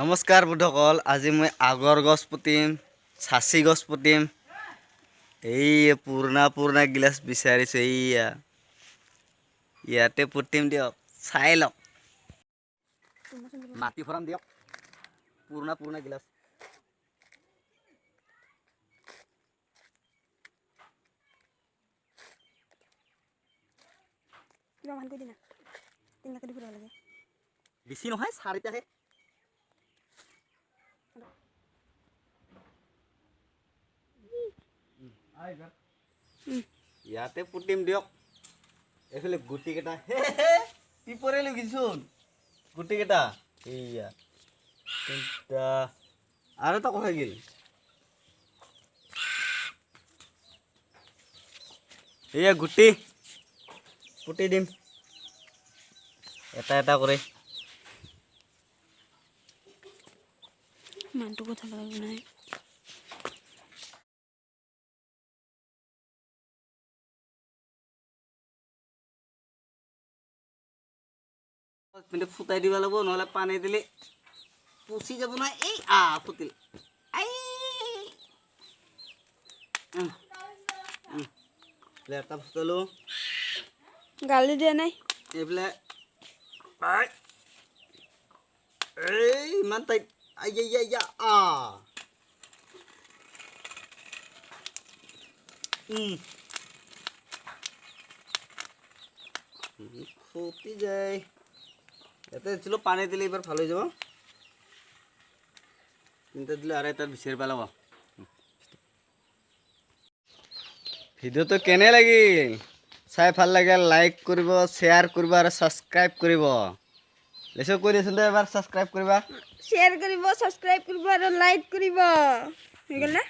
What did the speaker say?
নমস্কাৰ বন্ধুসকল, আজি মই আগৰ গছ পুতিম, চাচি গছ পুতিম। এই পুৰণা গিলাচ বিচাৰিছোঁ, এইয়া ইয়াতে পুতিম দিয়ক, চাই লওক। মাটি ভৰাম দিয়ক, পুৰণা গিলাচ। বেছি নহয়, 4টাহে। ইয়াতে পুতিম দিয়ক। এইফালে গুটি কেইটা পিপৰে লুকিছোন, গুটি কেইটা এইয়া তিনটা। আৰু এটা কথা গিল, এইয়া গুটি পুতি দিম এটা করে। মানটো কথা লাগিব নাই। ফুটাই দিব লাগিব, নহলে পানী দিলে পচি যাব নহয়। এই ফুটিল, এটা ফুটালো। গালি দিয়া নাই এইফালে এই ইমান টাইট, ফুটি যায়। এটা দিছিলো, পানী দিলে এবার ভালো হয়ে যাব। তিনটা দিলে আর এটা বিচার পেলাব। ভিডিওটো কেনে লাগিল? চাই ভাল লাগে লাইক কৰিব, শ্বেয়াৰ কৰিব আৰু সাবস্ক্ৰাইব কৰিব। লেছো কৈ দিছোন দে, এবাৰ সাবস্ক্ৰাইব কৰিবা, শ্বেয়াৰ কৰিব, সাবস্ক্ৰাইব কৰিব আৰু লাইক কৰিব। হৈ গ'ল না?